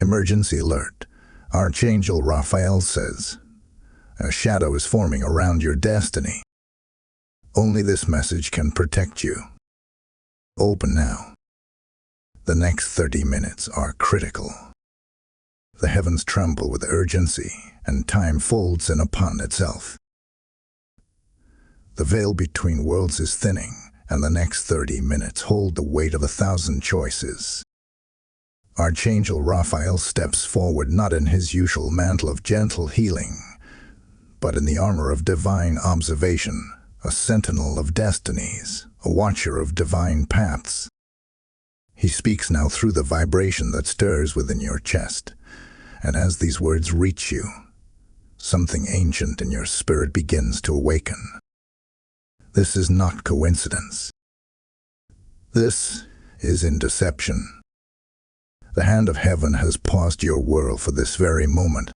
Emergency alert. Archangel Raphael says, a shadow is forming around your destiny. Only this message can protect you. Open now. The next 30 minutes are critical. The heavens tremble with urgency, and time folds in upon itself. The veil between worlds is thinning, and the next 30 minutes hold the weight of 1,000 choices. Archangel Raphael steps forward not in his usual mantle of gentle healing, but in the armor of divine observation, a sentinel of destinies, a watcher of divine paths. He speaks now through the vibration that stirs within your chest, and as these words reach you, something ancient in your spirit begins to awaken. This is not coincidence. This is interception. The hand of heaven has paused your world for this very moment.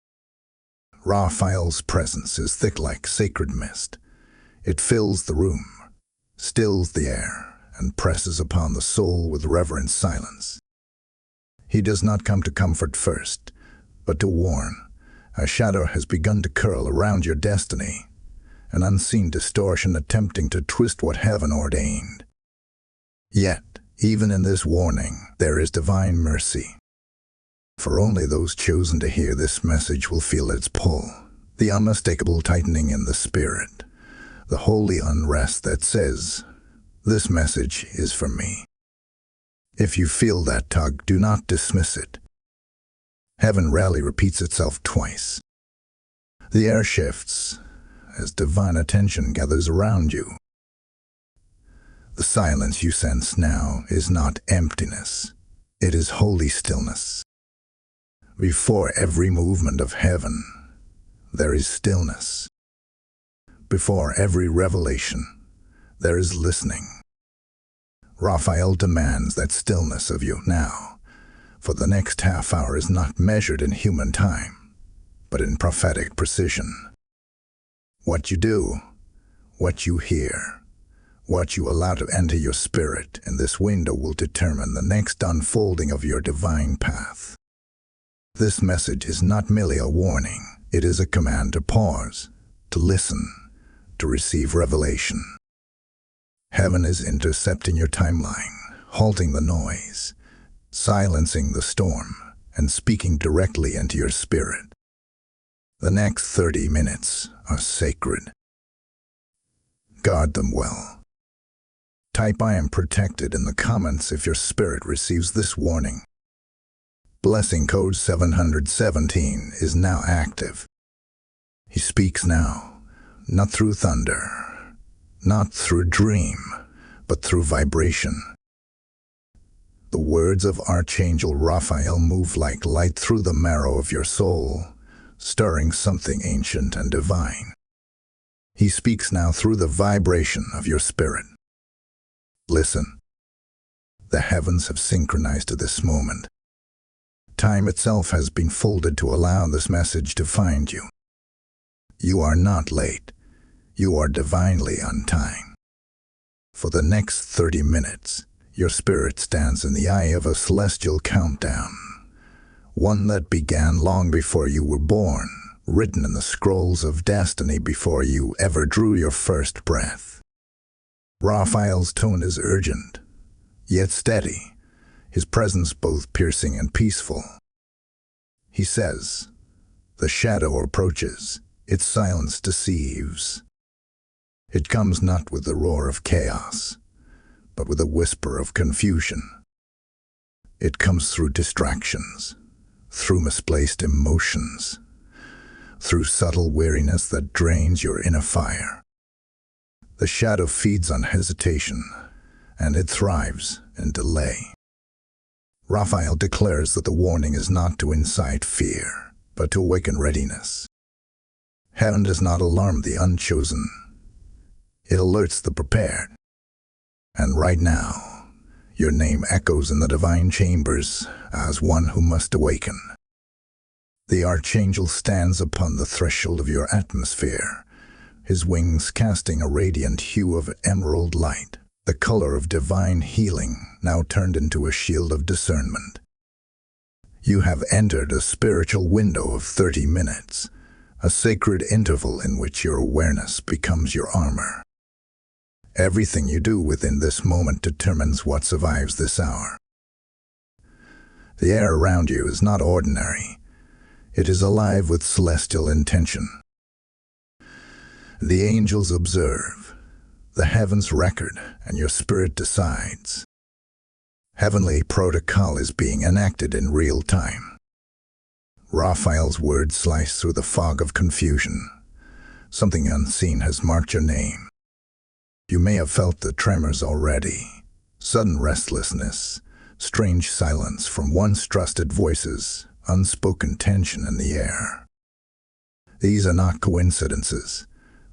Raphael's presence is thick like sacred mist. It fills the room, stills the air, and presses upon the soul with reverent silence. He does not come to comfort first, but to warn. A shadow has begun to curl around your destiny, an unseen distortion attempting to twist what heaven ordained. Yet, even in this warning, there is divine mercy. For only those chosen to hear this message will feel its pull, the unmistakable tightening in the spirit, the holy unrest that says, "This message is for me." If you feel that tug, do not dismiss it. Heaven rarely repeats itself twice. The air shifts as divine attention gathers around you. The silence you sense now is not emptiness. It is holy stillness. Before every movement of heaven, there is stillness. Before every revelation, there is listening. Raphael demands that stillness of you now, for the next half hour is not measured in human time, but in prophetic precision. What you do, what you hear, what you allow to enter your spirit in this window will determine the next unfolding of your divine path. This message is not merely a warning, it is a command to pause, to listen, to receive revelation. Heaven is intercepting your timeline, halting the noise, silencing the storm, and speaking directly into your spirit. The next 30 minutes are sacred. Guard them well. Type "I am protected" in the comments if your spirit receives this warning. Blessing code 717 is now active. He speaks now, not through thunder, not through dream, but through vibration. The words of Archangel Raphael move like light through the marrow of your soul, stirring something ancient and divine. He speaks now through the vibration of your spirit. Listen. The heavens have synchronized to this moment. Time itself has been folded to allow this message to find you. You are not late. You are divinely on time. For the next 30 minutes, your spirit stands in the eye of a celestial countdown, one that began long before you were born, written in the scrolls of destiny before you ever drew your first breath. Raphael's tone is urgent, yet steady, his presence both piercing and peaceful. He says, "The shadow approaches, its silence deceives." It comes not with the roar of chaos, but with a whisper of confusion. It comes through distractions, through misplaced emotions, through subtle weariness that drains your inner fire. The shadow feeds on hesitation, and it thrives in delay. Raphael declares that the warning is not to incite fear, but to awaken readiness. Heaven does not alarm the unchosen. It alerts the prepared. And right now, your name echoes in the divine chambers as one who must awaken. The Archangel stands upon the threshold of your atmosphere, his wings casting a radiant hue of emerald light, the color of divine healing now turned into a shield of discernment. You have entered a spiritual window of 30 minutes, a sacred interval in which your awareness becomes your armor. Everything you do within this moment determines what survives this hour. The air around you is not ordinary. It is alive with celestial intention. The angels observe, the heavens record, and your spirit decides. Heavenly protocol is being enacted in real time. Raphael's words slice through the fog of confusion. Something unseen has marked your name. You may have felt the tremors already. Sudden restlessness, strange silence from once trusted voices, unspoken tension in the air. These are not coincidences.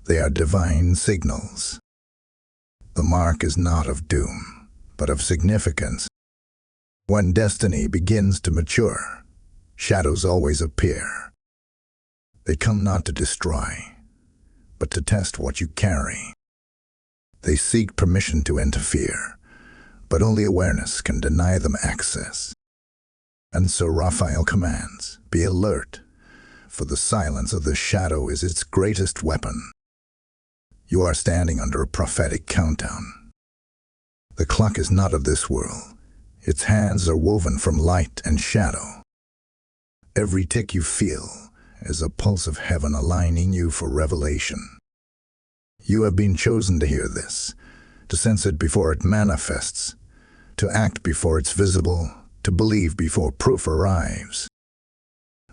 They are divine signals. The mark is not of doom, but of significance. When destiny begins to mature, shadows always appear. They come not to destroy, but to test what you carry. They seek permission to interfere, but only awareness can deny them access. And so Raphael commands, be alert, for the silence of the shadow is its greatest weapon. You are standing under a prophetic countdown. The clock is not of this world. Its hands are woven from light and shadow. Every tick you feel is a pulse of heaven aligning you for revelation. You have been chosen to hear this, to sense it before it manifests, to act before it's visible, to believe before proof arrives.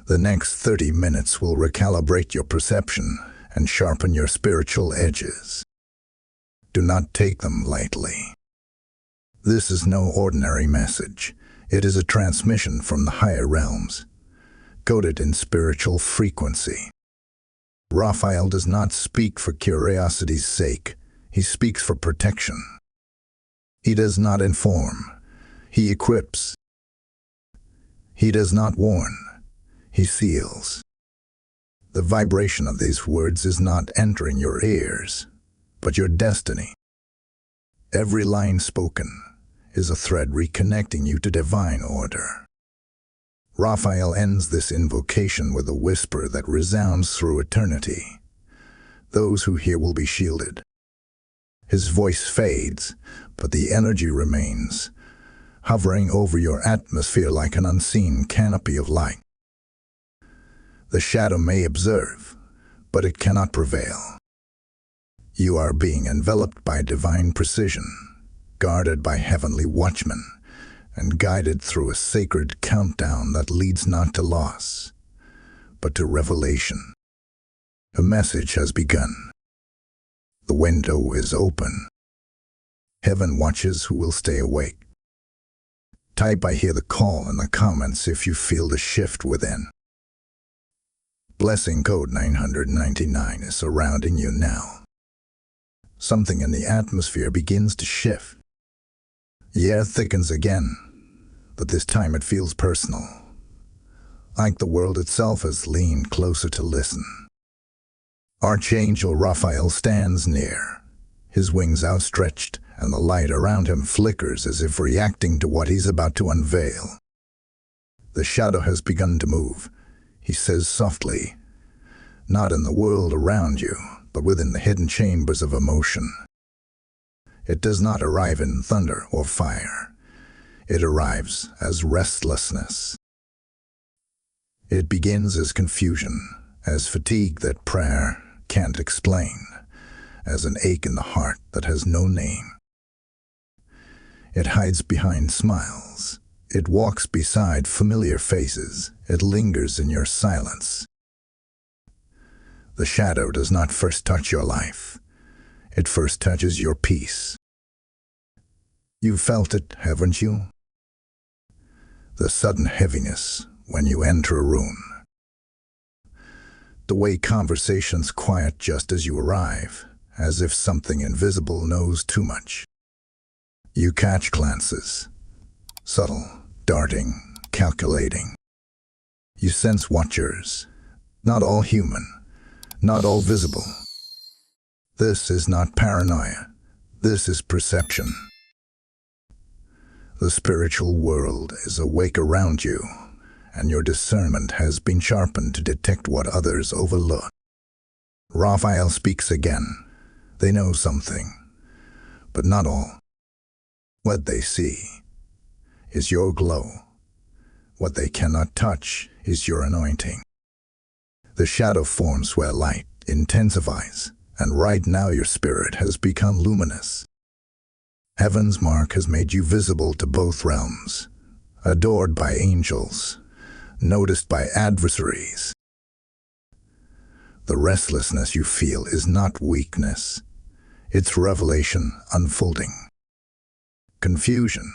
The next 30 minutes will recalibrate your perception and sharpen your spiritual edges. Do not take them lightly. This is no ordinary message. It is a transmission from the higher realms, coded in spiritual frequency. Raphael does not speak for curiosity's sake. He speaks for protection. He does not inform. He equips. He does not warn. He seals. The vibration of these words is not entering your ears, but your destiny. Every line spoken is a thread reconnecting you to divine order. Raphael ends this invocation with a whisper that resounds through eternity. Those who hear will be shielded. His voice fades, but the energy remains, hovering over your atmosphere like an unseen canopy of light. The shadow may observe, but it cannot prevail. You are being enveloped by divine precision, guarded by heavenly watchmen, and guided through a sacred countdown that leads not to loss, but to revelation. A message has begun. The window is open. Heaven watches who will stay awake. Type "I hear the call" in the comments if you feel the shift within. Blessing code 999 is surrounding you now. Something in the atmosphere begins to shift. The air thickens again, but this time it feels personal, like the world itself has leaned closer to listen. Archangel Raphael stands near, his wings outstretched, and the light around him flickers as if reacting to what he's about to unveil. The shadow has begun to move. He says softly, not in the world around you, but within the hidden chambers of emotion. It does not arrive in thunder or fire. It arrives as restlessness. It begins as confusion, as fatigue that prayer can't explain, as an ache in the heart that has no name. It hides behind smiles. It walks beside familiar faces. It lingers in your silence. The shadow does not first touch your life. It first touches your peace. You've felt it, haven't you? The sudden heaviness when you enter a room. The way conversations quiet just as you arrive, as if something invisible knows too much. You catch glances, subtle, darting, calculating. You sense watchers, not all human, not all visible. This is not paranoia. This is perception. The spiritual world is awake around you, and your discernment has been sharpened to detect what others overlook. Raphael speaks again. They know something, but not all. What they see is your glow. What they cannot touch is your anointing. The shadow forms where light intensifies, and right now your spirit has become luminous. Heaven's mark has made you visible to both realms, adored by angels, noticed by adversaries. The restlessness you feel is not weakness, it's revelation unfolding. Confusion,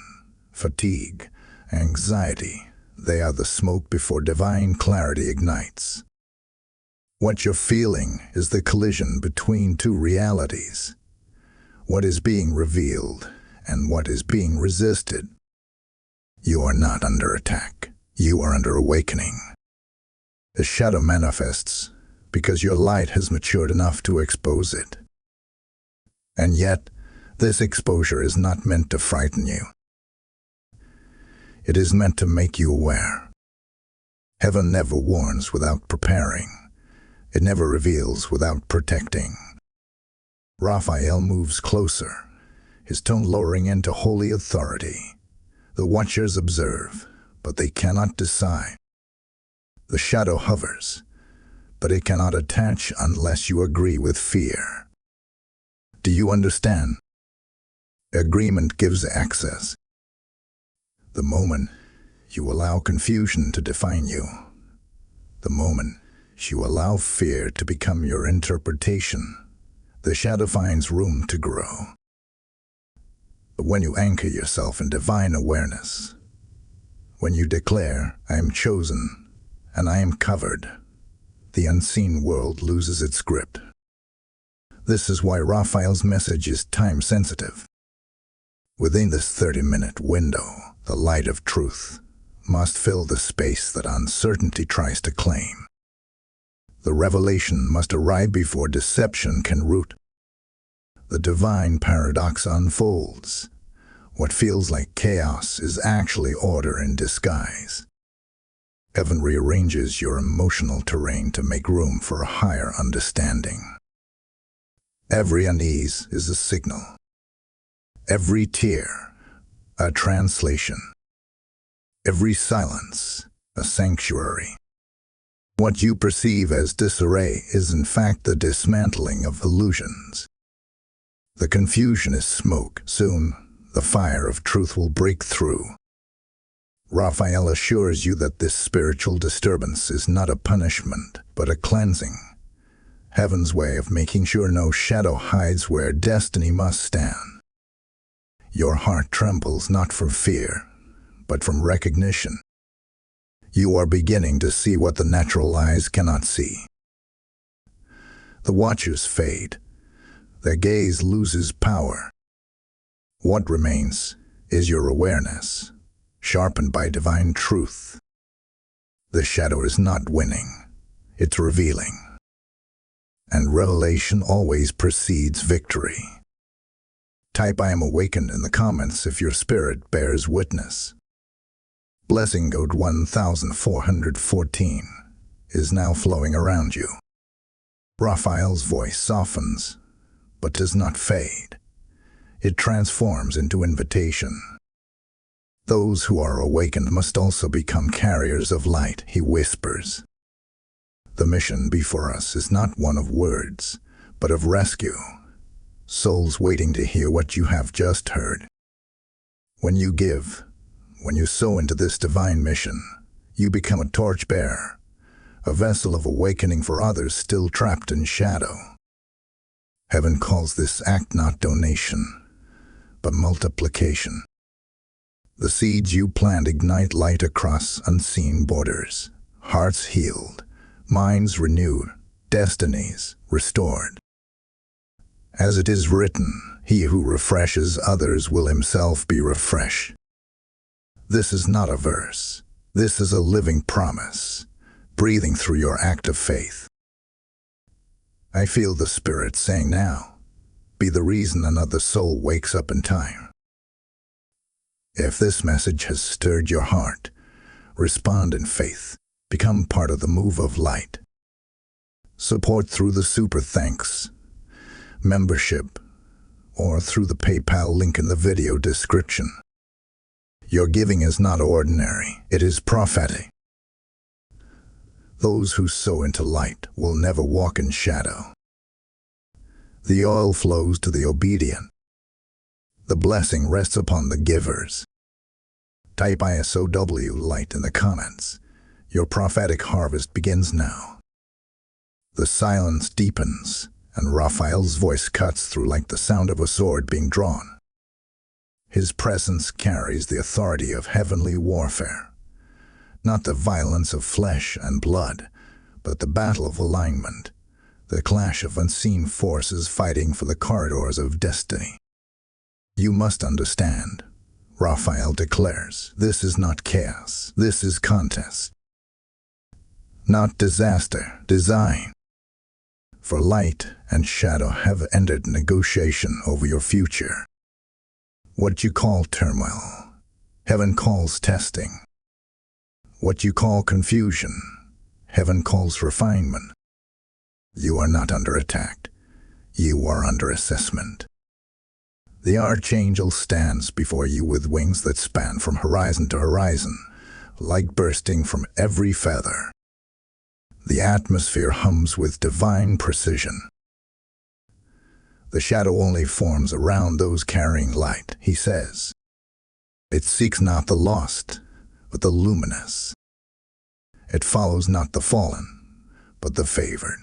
fatigue, anxiety, they are the smoke before divine clarity ignites. What you're feeling is the collision between two realities. What is being revealed and what is being resisted. You are not under attack. You are under awakening. The shadow manifests because your light has matured enough to expose it. And yet, this exposure is not meant to frighten you. It is meant to make you aware. Heaven never warns without preparing. It never reveals without protecting. Raphael moves closer, his tone lowering into holy authority. The watchers observe, but they cannot decide. The shadow hovers, but it cannot attach unless you agree with fear. Do you understand? Agreement gives access. The moment you allow confusion to define you, the moment you allow fear to become your interpretation, the shadow finds room to grow. But when you anchor yourself in divine awareness, when you declare, I am chosen and I am covered, the unseen world loses its grip. This is why Raphael's message is time-sensitive. Within this 30-minute window, the light of truth must fill the space that uncertainty tries to claim. The revelation must arrive before deception can root. The divine paradox unfolds. What feels like chaos is actually order in disguise. Heaven rearranges your emotional terrain to make room for a higher understanding. Every unease is a signal. Every tear, a translation. Every silence, a sanctuary. What you perceive as disarray is in fact the dismantling of illusions. The confusion is smoke. Soon, the fire of truth will break through. Raphael assures you that this spiritual disturbance is not a punishment, but a cleansing. Heaven's way of making sure no shadow hides where destiny must stand. Your heart trembles not from fear, but from recognition. You are beginning to see what the natural eyes cannot see. The watchers fade. Their gaze loses power. What remains is your awareness, sharpened by divine truth. The shadow is not winning, it's revealing. And revelation always precedes victory. Type I am awakened in the comments if your spirit bears witness. Blessing code 1414 is now flowing around you. Raphael's voice softens, but does not fade. It transforms into invitation. Those who are awakened must also become carriers of light, he whispers. The mission before us is not one of words, but of rescue. Souls waiting to hear what you have just heard. When you give, when you sow into this divine mission, you become a torchbearer, a vessel of awakening for others still trapped in shadow. Heaven calls this act not donation, but multiplication. The seeds you plant ignite light across unseen borders, hearts healed, minds renewed, destinies restored. As it is written, he who refreshes others will himself be refreshed. This is not a verse. This is a living promise, breathing through your act of faith. I feel the Spirit saying now, be the reason another soul wakes up in time. If this message has stirred your heart, Respond in faith. Become part of the move of light. Support through the super thanks, membership, or through the PayPal link in the video description. Your giving is not ordinary, it is prophetic. Those who sow into light will never walk in shadow. The oil flows to the obedient. The blessing rests upon the givers. Type ISOW light in the comments. Your prophetic harvest begins now. The silence deepens, and Raphael's voice cuts through like the sound of a sword being drawn. His presence carries the authority of heavenly warfare. Not the violence of flesh and blood, but the battle of alignment, the clash of unseen forces fighting for the corridors of destiny. You must understand, Raphael declares, this is not chaos, this is contest. Not disaster, design. For light and shadow have entered negotiation over your future. What you call turmoil, heaven calls testing. What you call confusion, heaven calls refinement. You are not under attack, you are under assessment. The Archangel stands before you with wings that span from horizon to horizon, light bursting from every feather. The atmosphere hums with divine precision. The shadow only forms around those carrying light, he says. It seeks not the lost, but the luminous. It follows not the fallen, but the favored.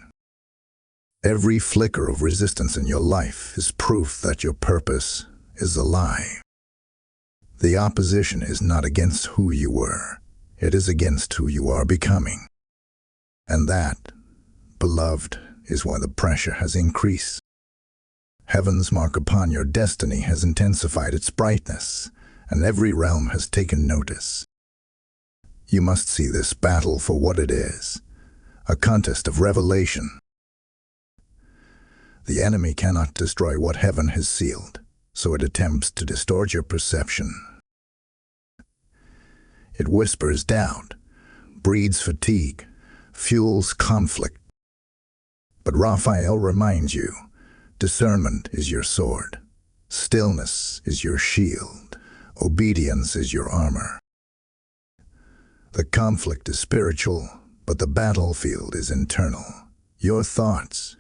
Every flicker of resistance in your life is proof that your purpose is alive. The opposition is not against who you were, it is against who you are becoming. And that, beloved, is why the pressure has increased. Heaven's mark upon your destiny has intensified its brightness, and every realm has taken notice. You must see this battle for what it is, a contest of revelation. The enemy cannot destroy what heaven has sealed, so it attempts to distort your perception. It whispers doubt, breeds fatigue, fuels conflict. But Raphael reminds you, discernment is your sword, stillness is your shield, obedience is your armor. The conflict is spiritual, but the battlefield is internal. Your thoughts,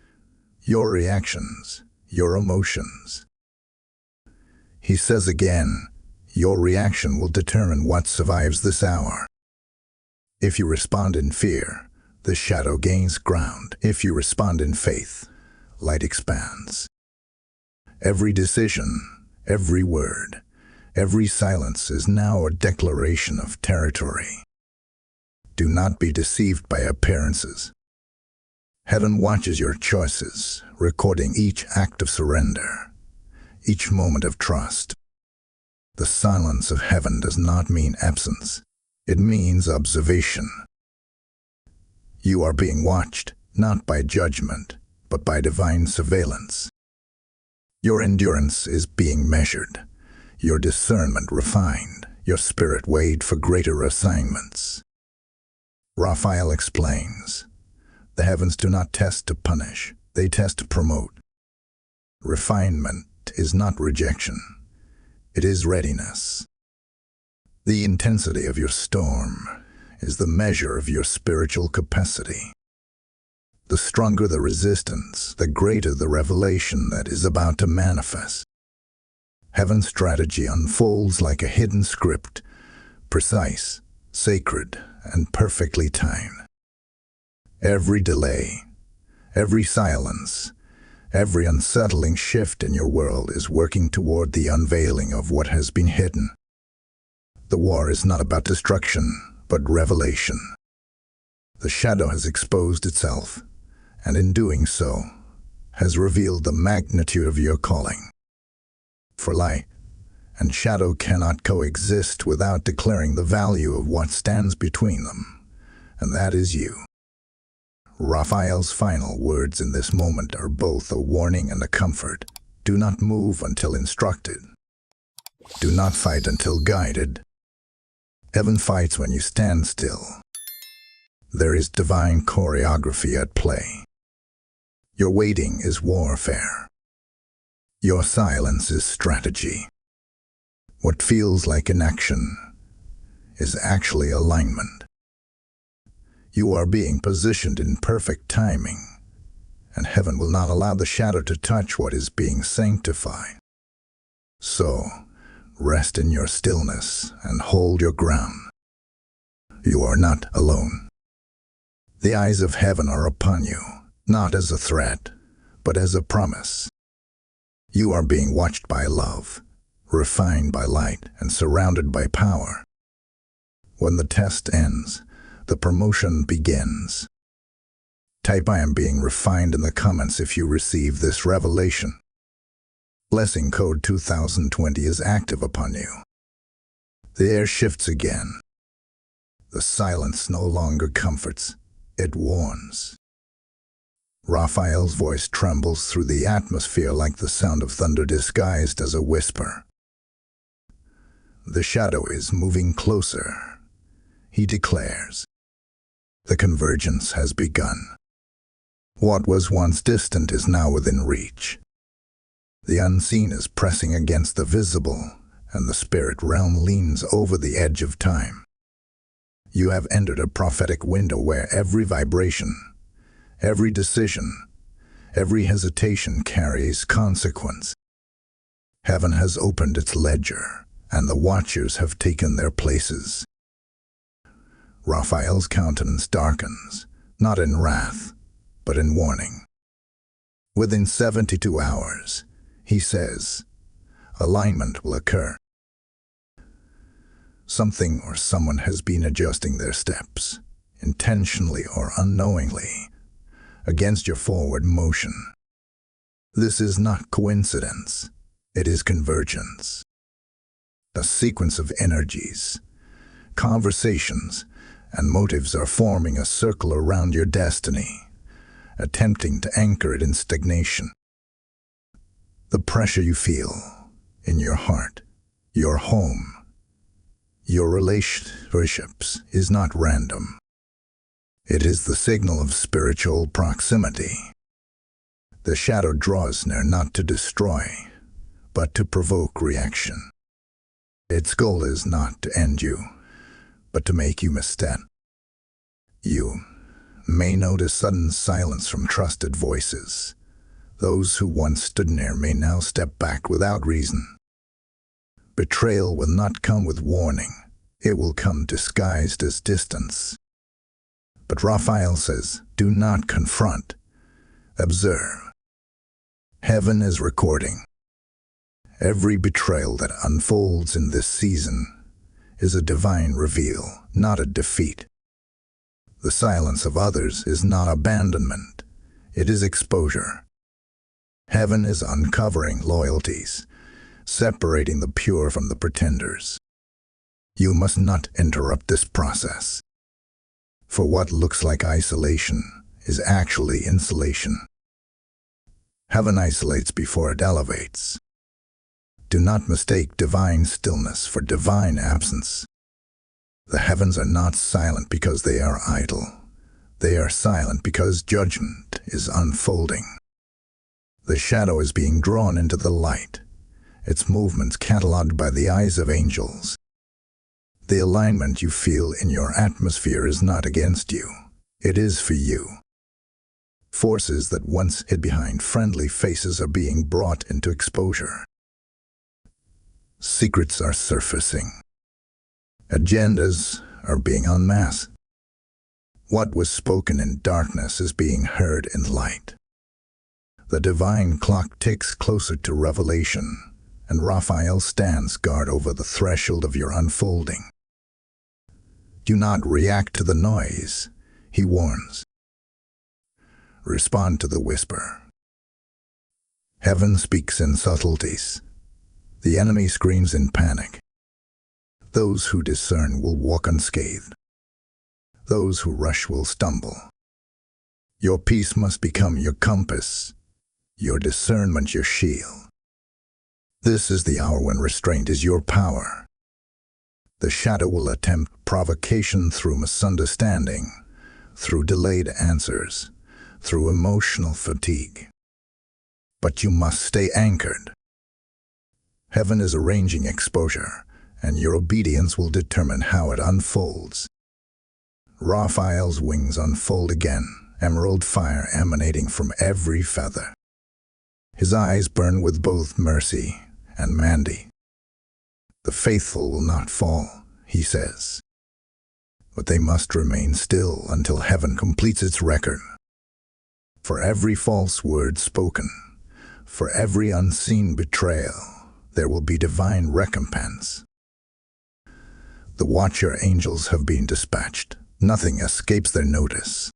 your reactions, your emotions. He says again, your reaction will determine what survives this hour. If you respond in fear, the shadow gains ground. If you respond in faith, light expands. Every decision, every word, every silence is now a declaration of territory. Do not be deceived by appearances. Heaven watches your choices, recording each act of surrender, each moment of trust. The silence of heaven does not mean absence. It means observation. You are being watched, not by judgment, but by divine surveillance. Your endurance is being measured, your discernment refined, your spirit weighed for greater assignments. Raphael explains, the heavens do not test to punish, they test to promote. Refinement is not rejection, it is readiness. The intensity of your storm is the measure of your spiritual capacity. The stronger the resistance, the greater the revelation that is about to manifest. Heaven's strategy unfolds like a hidden script, precise, sacred, and perfectly timed. Every delay, every silence, every unsettling shift in your world is working toward the unveiling of what has been hidden. The war is not about destruction, but revelation. The shadow has exposed itself, and in doing so, has revealed the magnitude of your calling. For light and shadow cannot coexist without declaring the value of what stands between them, and that is you. Raphael's final words in this moment are both a warning and a comfort. Do not move until instructed. Do not fight until guided. Heaven fights when you stand still. There is divine choreography at play. Your waiting is warfare. Your silence is strategy. What feels like inaction is actually alignment. You are being positioned in perfect timing, and heaven will not allow the shadow to touch what is being sanctified. So, rest in your stillness and hold your ground. You are not alone. The eyes of heaven are upon you, not as a threat, but as a promise. You are being watched by love, refined by light, and surrounded by power. When the test ends, the promotion begins. Type "I am being refined" in the comments if you receive this revelation. Blessing code 2020 is active upon you. The air shifts again. The silence no longer comforts, it warns. Raphael's voice trembles through the atmosphere like the sound of thunder disguised as a whisper. The shadow is moving closer, he declares. The convergence has begun. What was once distant is now within reach. The unseen is pressing against the visible, and the spirit realm leans over the edge of time. You have entered a prophetic window where every vibration, every decision, every hesitation carries consequence. Heaven has opened its ledger, and the watchers have taken their places. Raphael's countenance darkens, not in wrath, but in warning. Within 72 hours, he says, alignment will occur. Something or someone has been adjusting their steps, intentionally or unknowingly, against your forward motion. This is not coincidence, it is convergence. A sequence of energies, conversations, and motives are forming a circle around your destiny, attempting to anchor it in stagnation. The pressure you feel in your heart, your home, your relationships is not random. It is the signal of spiritual proximity. The shadow draws near not to destroy, but to provoke reaction. Its goal is not to end you, but to make you misstep. You may notice sudden silence from trusted voices. Those who once stood near may now step back without reason. Betrayal will not come with warning. It will come disguised as distance. But Raphael says, do not confront. Observe. Heaven is recording. Every betrayal that unfolds in this season is a divine reveal, not a defeat. The silence of others is not abandonment. It is exposure. Heaven is uncovering loyalties, separating the pure from the pretenders. You must not interrupt this process. For what looks like isolation is actually insulation. Heaven isolates before it elevates. Do not mistake divine stillness for divine absence. The heavens are not silent because they are idle. They are silent because judgment is unfolding. The shadow is being drawn into the light, its movements catalogued by the eyes of angels. The alignment you feel in your atmosphere is not against you. It is for you. Forces that once hid behind friendly faces are being brought into exposure. Secrets are surfacing. Agendas are being unmasked. What was spoken in darkness is being heard in light. The divine clock ticks closer to revelation, and Raphael stands guard over the threshold of your unfolding. Do not react to the noise, he warns. Respond to the whisper. Heaven speaks in subtleties. The enemy screams in panic. Those who discern will walk unscathed. Those who rush will stumble. Your peace must become your compass, your discernment your shield. This is the hour when restraint is your power. The shadow will attempt provocation through misunderstanding, through delayed answers, through emotional fatigue. But you must stay anchored. Heaven is arranging exposure, and your obedience will determine how it unfolds. Raphael's wings unfold again, emerald fire emanating from every feather. His eyes burn with both mercy and Mandy. The faithful will not fall, he says, but they must remain still until heaven completes its record. For every false word spoken, for every unseen betrayal, there will be divine recompense. The watcher angels have been dispatched. Nothing escapes their notice.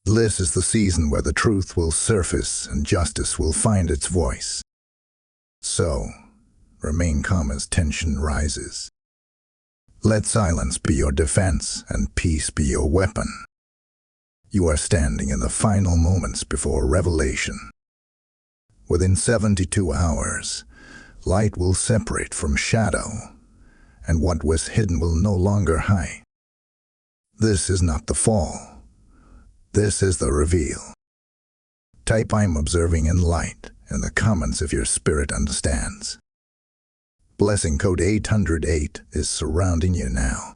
This is the season where the truth will surface and justice will find its voice. So, remain calm as tension rises. Let silence be your defense and peace be your weapon. You are standing in the final moments before revelation. Within 72 hours, light will separate from shadow, and what was hidden will no longer hide. This is not the fall. This is the reveal. Type "I'm observing in light" in the comments if your spirit understands. Blessing code 808 is surrounding you now.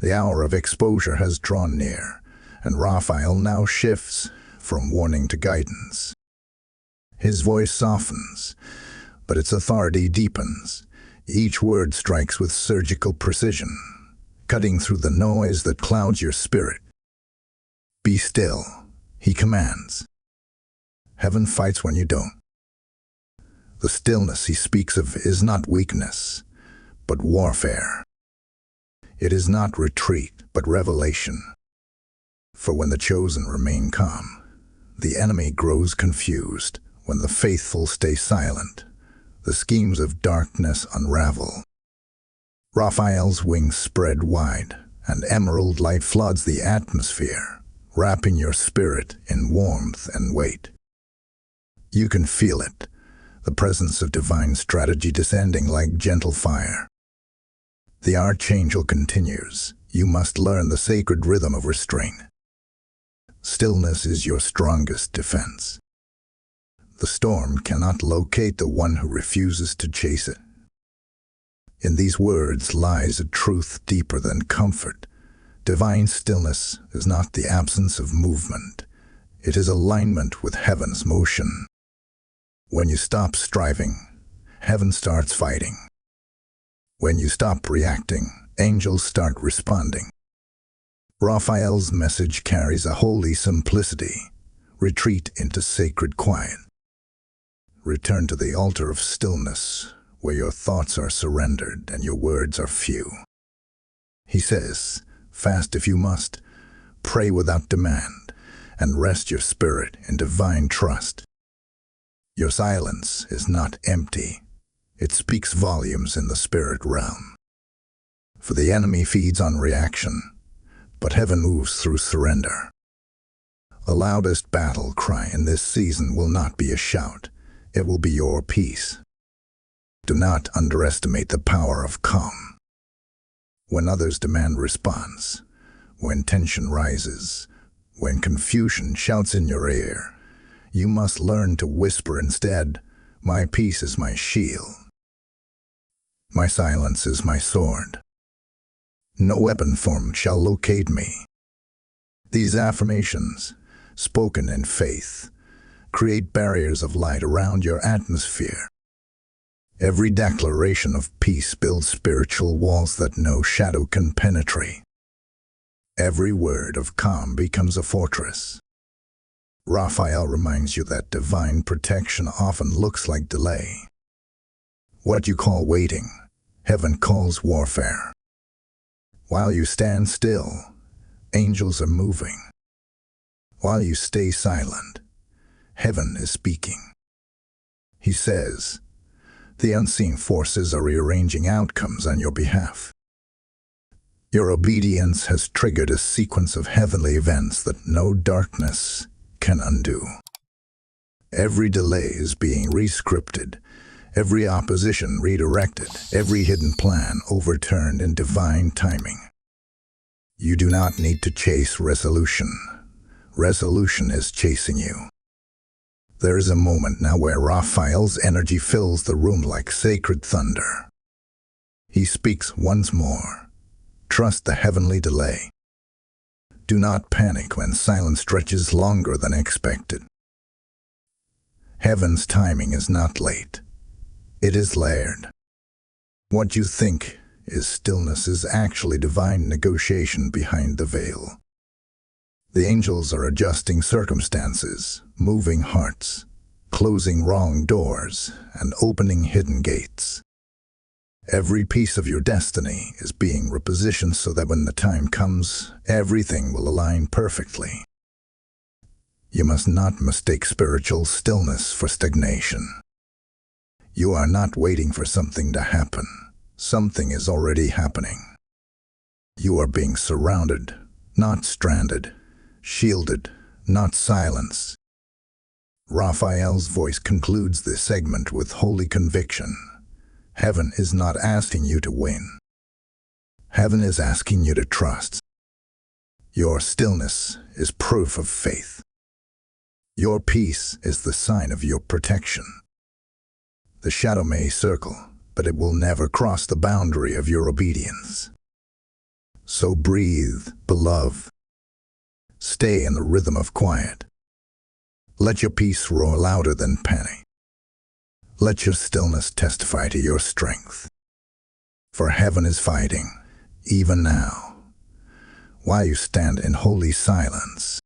The hour of exposure has drawn near, and Raphael now shifts from warning to guidance. His voice softens, but its authority deepens. Each word strikes with surgical precision, cutting through the noise that clouds your spirit. Be still, he commands. Heaven fights when you don't. The stillness he speaks of is not weakness, but warfare. It is not retreat, but revelation. For when the chosen remain calm, the enemy grows confused. When the faithful stay silent, the schemes of darkness unravel. Raphael's wings spread wide, and emerald light floods the atmosphere, wrapping your spirit in warmth and weight. You can feel it, the presence of divine strategy descending like gentle fire. The Archangel continues, you must learn the sacred rhythm of restraint. Stillness is your strongest defense. The storm cannot locate the one who refuses to chase it. In these words lies a truth deeper than comfort. Divine stillness is not the absence of movement. It is alignment with heaven's motion. When you stop striving, heaven starts fighting. When you stop reacting, angels start responding. Raphael's message carries a holy simplicity. Retreat into sacred quiet. Return to the altar of stillness, where your thoughts are surrendered and your words are few. He says, fast if you must, pray without demand, and rest your spirit in divine trust. Your silence is not empty. It speaks volumes in the spirit realm. For the enemy feeds on reaction, but heaven moves through surrender. The loudest battle cry in this season will not be a shout. It will be your peace. Do not underestimate the power of calm. When others demand response, when tension rises, when confusion shouts in your ear, you must learn to whisper instead, my peace is my shield. My silence is my sword. No weapon formed shall locate me. These affirmations, spoken in faith, create barriers of light around your atmosphere. Every declaration of peace builds spiritual walls that no shadow can penetrate. Every word of calm becomes a fortress. Raphael reminds you that divine protection often looks like delay. What you call waiting, heaven calls warfare. While you stand still, angels are moving. While you stay silent, heaven is speaking. He says, the unseen forces are rearranging outcomes on your behalf. Your obedience has triggered a sequence of heavenly events that no darkness can undo. Every delay is being rescripted. every opposition redirected, every hidden plan overturned in divine timing. You do not need to chase resolution. Resolution is chasing you. There is a moment now where Raphael's energy fills the room like sacred thunder. He speaks once more. Trust the heavenly delay. Do not panic when silence stretches longer than expected. Heaven's timing is not late. It is layered. What you think is stillness is actually divine negotiation behind the veil. The angels are adjusting circumstances, moving hearts, closing wrong doors, and opening hidden gates. Every piece of your destiny is being repositioned so that when the time comes, everything will align perfectly. You must not mistake spiritual stillness for stagnation. You are not waiting for something to happen. Something is already happening. You are being surrounded, not stranded, shielded, not silenced. Raphael's voice concludes this segment with holy conviction. Heaven is not asking you to win. Heaven is asking you to trust. Your stillness is proof of faith. Your peace is the sign of your protection. The shadow may circle, but it will never cross the boundary of your obedience. So breathe, beloved. Stay in the rhythm of quiet. Let your peace roar louder than panic. Let your stillness testify to your strength. For heaven is fighting, even now, while you stand in holy silence.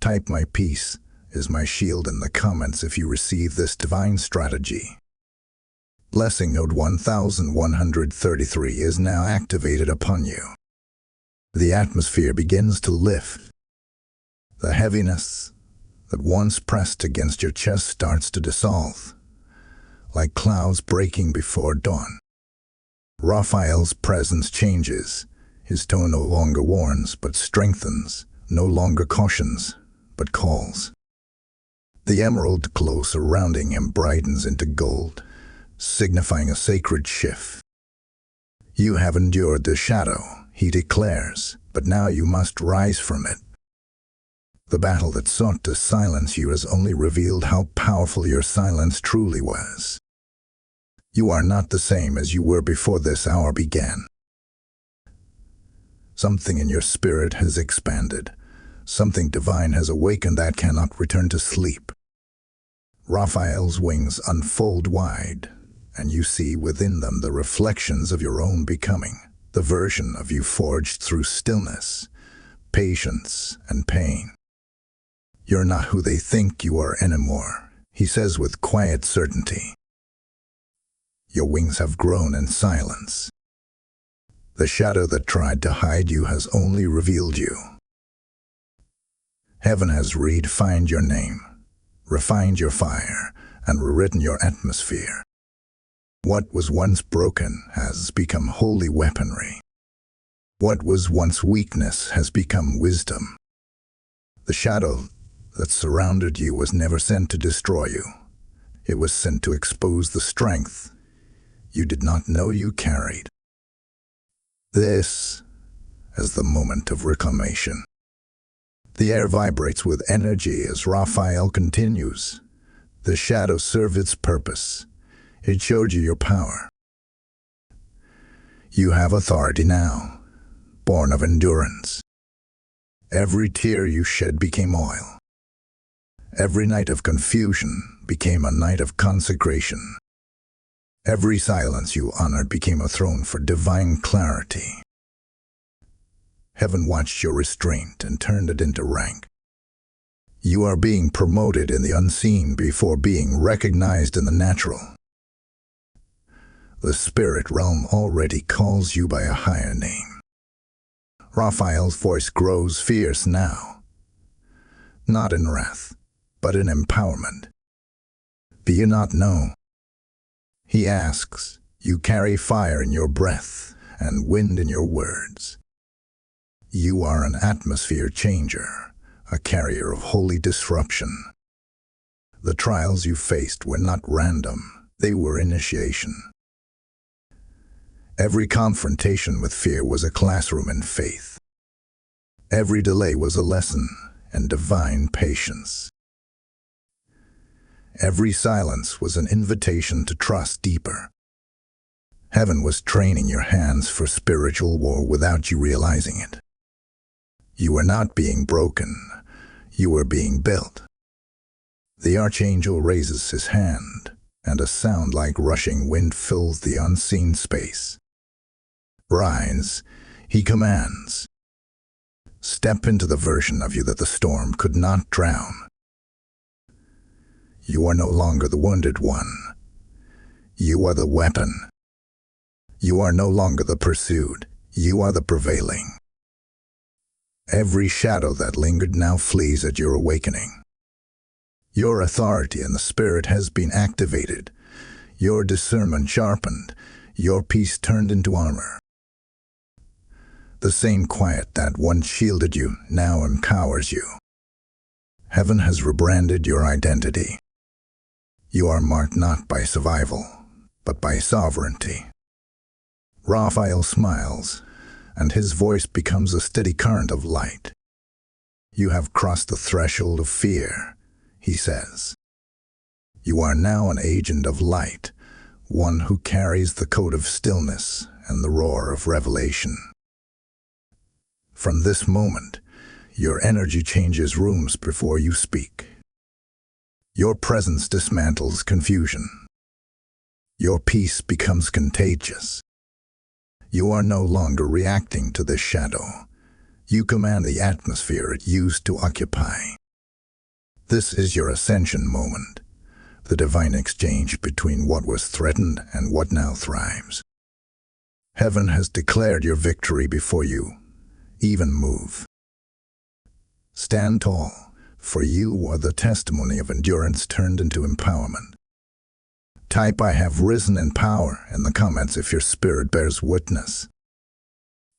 Type "My peace is my shield" in the comments if you receive this divine strategy. Blessing node 1133 is now activated upon you. The atmosphere begins to lift. The heaviness that once pressed against your chest starts to dissolve, like clouds breaking before dawn. Raphael's presence changes. His tone no longer warns but strengthens, no longer cautions but calls. The emerald glow surrounding him brightens into gold, signifying a sacred shift. You have endured the shadow, he declares, but now you must rise from it. The battle that sought to silence you has only revealed how powerful your silence truly was. You are not the same as you were before this hour began. Something in your spirit has expanded. Something divine has awakened that cannot return to sleep. Raphael's wings unfold wide, and you see within them the reflections of your own becoming, the version of you forged through stillness, patience, and pain. You're not who they think you are anymore, he says with quiet certainty. Your wings have grown in silence. The shadow that tried to hide you has only revealed you. Heaven has redefined your name, refined your fire, and rewritten your atmosphere. What was once broken has become holy weaponry. What was once weakness has become wisdom. The shadow that surrounded you was never sent to destroy you. It was sent to expose the strength you did not know you carried. This is the moment of reclamation. The air vibrates with energy as Raphael continues. The shadow served its purpose. It showed you your power. You have authority now, born of endurance. Every tear you shed became oil. Every night of confusion became a night of consecration. Every silence you honored became a throne for divine clarity. Heaven watched your restraint and turned it into rank. You are being promoted in the unseen before being recognized in the natural. The spirit realm already calls you by a higher name. Raphael's voice grows fierce now, not in wrath, but in empowerment. Do you not know? He asks, you carry fire in your breath and wind in your words. You are an atmosphere changer, a carrier of holy disruption. The trials you faced were not random. They were initiation. Every confrontation with fear was a classroom in faith. Every delay was a lesson in divine patience. Every silence was an invitation to trust deeper. Heaven was training your hands for spiritual war without you realizing it. You were not being broken, you were being built. The archangel raises his hand, and a sound like rushing wind fills the unseen space. Rise, he commands. Step into the version of you that the storm could not drown. You are no longer the wounded one. You are the weapon. You are no longer the pursued. You are the prevailing. Every shadow that lingered now flees at your awakening. Your authority in the Spirit has been activated, your discernment sharpened, your peace turned into armor. The same quiet that once shielded you now empowers you. Heaven has rebranded your identity. You are marked not by survival, but by sovereignty. Raphael smiles, and his voice becomes a steady current of light. You have crossed the threshold of fear, he says. You are now an agent of light, one who carries the code of stillness and the roar of revelation. From this moment, your energy changes rooms before you speak. Your presence dismantles confusion. Your peace becomes contagious. You are no longer reacting to this shadow. You command the atmosphere it used to occupy. This is your ascension moment, the divine exchange between what was threatened and what now thrives. Heaven has declared your victory before you even move. Stand tall, for you are the testimony of endurance turned into empowerment. Type "I have risen in power" in the comments if your spirit bears witness.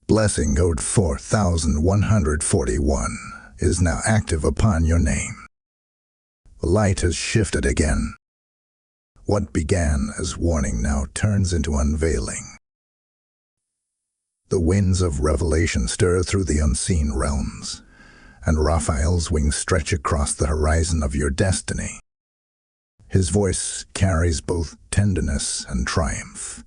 Blessing code 4141 is now active upon your name. The light has shifted again. What began as warning now turns into unveiling. The winds of revelation stir through the unseen realms, and Raphael's wings stretch across the horizon of your destiny. His voice carries both tenderness and triumph,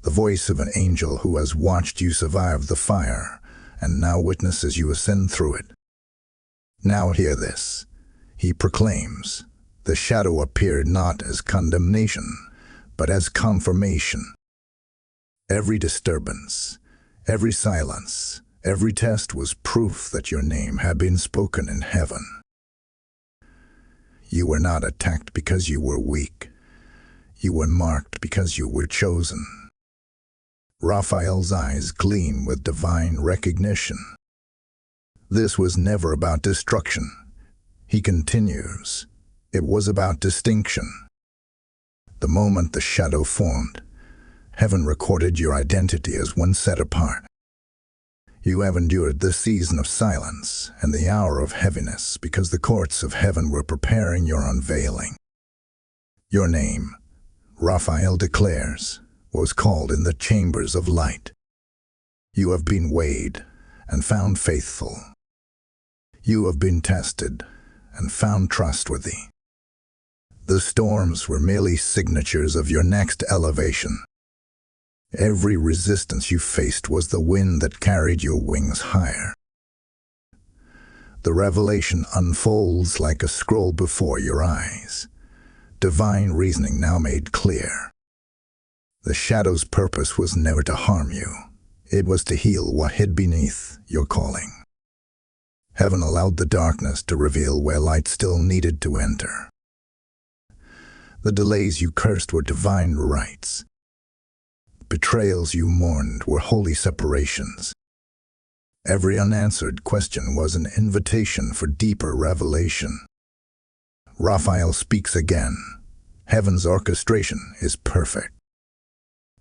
the voice of an angel who has watched you survive the fire and now witnesses you ascend through it. Now hear this, he proclaims. The shadow appeared not as condemnation, but as confirmation. Every disturbance, every silence, every test was proof that your name had been spoken in heaven. You were not attacked because you were weak. You were marked because you were chosen. Raphael's eyes gleam with divine recognition. This was never about destruction. He continues. It was about distinction. The moment the shadow formed, heaven recorded your identity as one set apart. You have endured this season of silence and the hour of heaviness because the courts of heaven were preparing your unveiling. Your name, Raphael declares, was called in the chambers of light. You have been weighed and found faithful. You have been tested and found trustworthy. The storms were merely signatures of your next elevation. Every resistance you faced was the wind that carried your wings higher. The revelation unfolds like a scroll before your eyes, divine reasoning now made clear. The shadow's purpose was never to harm you. It was to heal what hid beneath your calling. Heaven allowed the darkness to reveal where light still needed to enter. The delays you cursed were divine rights. Betrayals you mourned were holy separations. Every unanswered question was an invitation for deeper revelation. Raphael speaks again. Heaven's orchestration is perfect.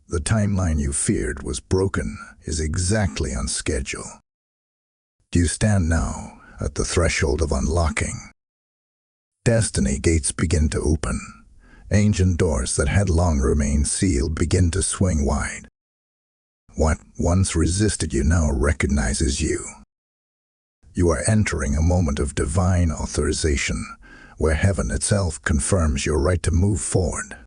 The timeline you feared was broken is exactly on schedule. You stand now at the threshold of unlocking. Destiny gates begin to open. Ancient doors that had long remained sealed begin to swing wide. What once resisted you now recognizes you. You are entering a moment of divine authorization, where heaven itself confirms your right to move forward.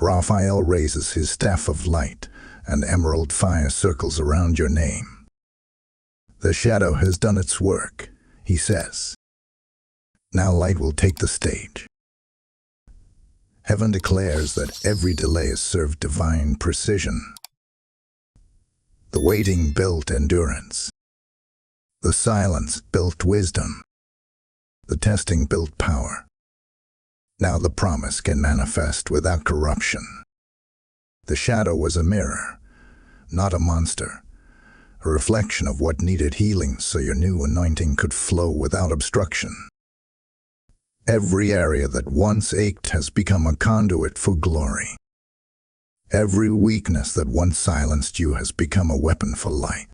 Raphael raises his staff of light, and emerald fire circles around your name. The shadow has done its work, he says. Now light will take the stage. Heaven declares that every delay has served divine precision. The waiting built endurance. The silence built wisdom. The testing built power. Now the promise can manifest without corruption. The shadow was a mirror, not a monster, a reflection of what needed healing so your new anointing could flow without obstruction. Every area that once ached has become a conduit for glory. Every weakness that once silenced you has become a weapon for light.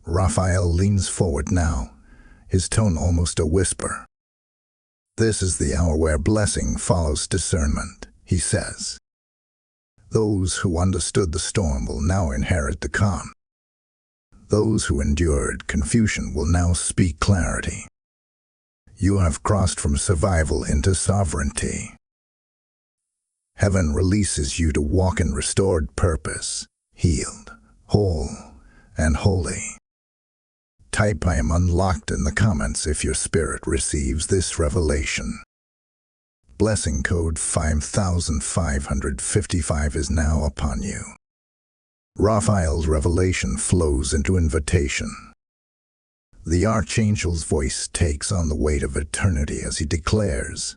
Raphael leans forward now, his tone almost a whisper. This is the hour where blessing follows discernment, he says. Those who understood the storm will now inherit the calm. Those who endured confusion will now speak clarity. You have crossed from survival into sovereignty. Heaven releases you to walk in restored purpose, healed, whole, and holy. Type "I am unlocked" in the comments if your spirit receives this revelation. Blessing code 5555 is now upon you. Raphael's revelation flows into invitation. The Archangel's voice takes on the weight of eternity as he declares,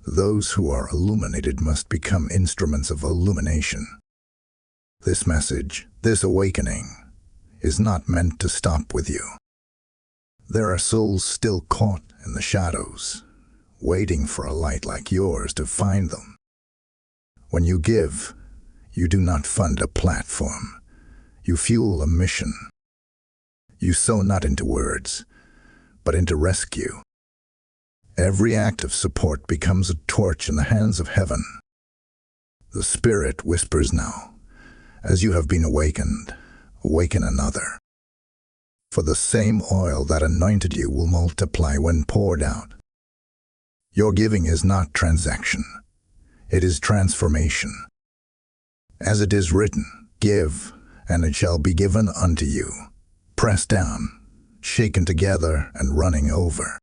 those who are illuminated must become instruments of illumination. This message, this awakening, is not meant to stop with you. There are souls still caught in the shadows, waiting for a light like yours to find them. When you give, you do not fund a platform. You fuel a mission. You sow not into words, but into rescue. Every act of support becomes a torch in the hands of heaven. The Spirit whispers now, as you have been awakened, awaken another. For the same oil that anointed you will multiply when poured out. Your giving is not transaction. It is transformation. As it is written, give, and it shall be given unto you. Pressed down, shaken together, and running over.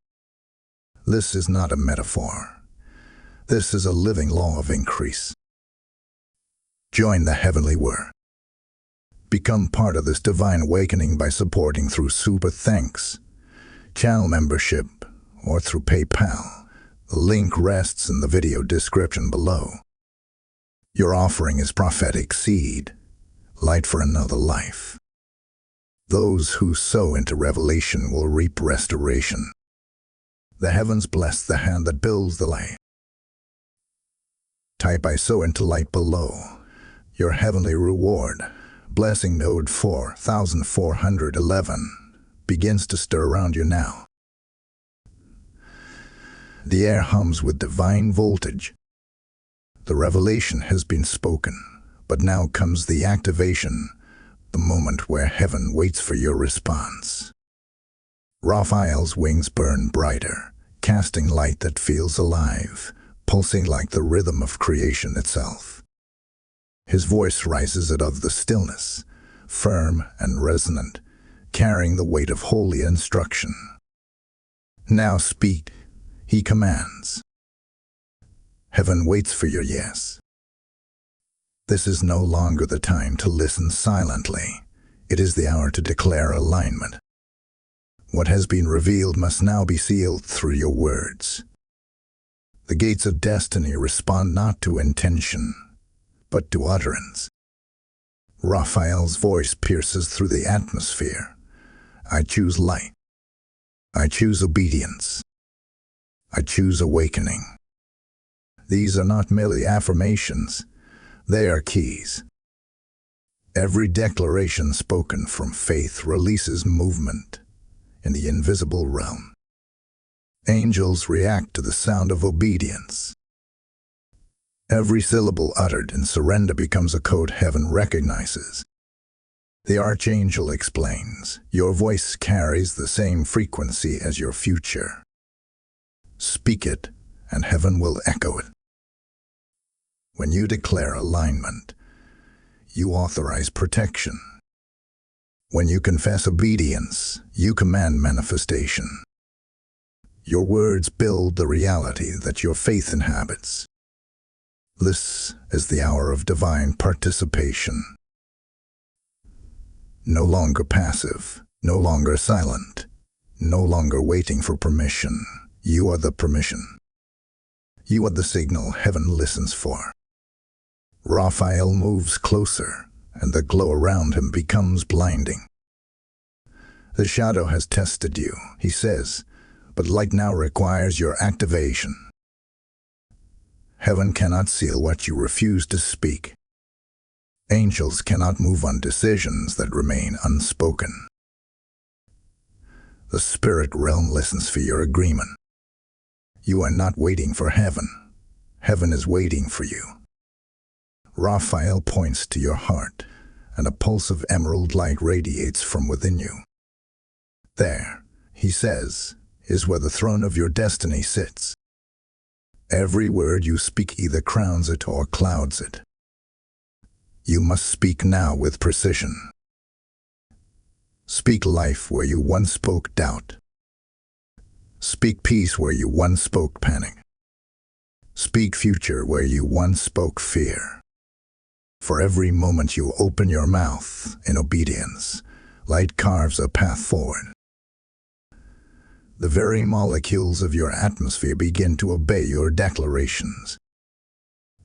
This is not a metaphor. This is a living law of increase. Join the heavenly work. Become part of this divine awakening by supporting through Super Thanks, channel membership, or through PayPal. The link rests in the video description below. Your offering is prophetic seed, light for another life. Those who sow into revelation will reap restoration. The heavens bless the hand that builds the light. Type "I sow into light" below. Your heavenly reward, blessing node 4411, begins to stir around you now. The air hums with divine voltage. The revelation has been spoken, but now comes the activation, the moment where heaven waits for your response. Raphael's wings burn brighter, casting light that feels alive, pulsing like the rhythm of creation itself. His voice rises out of the stillness, firm and resonant, carrying the weight of holy instruction. Now speak, he commands. Heaven waits for your yes. This is no longer the time to listen silently. It is the hour to declare alignment. What has been revealed must now be sealed through your words. The gates of destiny respond not to intention, but to utterance. Raphael's voice pierces through the atmosphere. I choose light. I choose obedience. I choose awakening. These are not merely affirmations. They are keys. Every declaration spoken from faith releases movement in the invisible realm. Angels react to the sound of obedience. Every syllable uttered in surrender becomes a code heaven recognizes. The Archangel explains, your voice carries the same frequency as your future. Speak it, and heaven will echo it. When you declare alignment, you authorize protection. When you confess obedience, you command manifestation. Your words build the reality that your faith inhabits. This is the hour of divine participation. No longer passive, no longer silent, no longer waiting for permission. You are the permission. You are the signal heaven listens for. Raphael moves closer, and the glow around him becomes blinding. The shadow has tested you, he says, but light now requires your activation. Heaven cannot seal what you refuse to speak. Angels cannot move on decisions that remain unspoken. The spirit realm listens for your agreement. You are not waiting for heaven. Heaven is waiting for you. Raphael points to your heart, and a pulse of emerald light radiates from within you. There, he says, is where the throne of your destiny sits. Every word you speak either crowns it or clouds it. You must speak now with precision. Speak life where you once spoke doubt. Speak peace where you once spoke panic. Speak future where you once spoke fear. For every moment you open your mouth in obedience, light carves a path forward. The very molecules of your atmosphere begin to obey your declarations.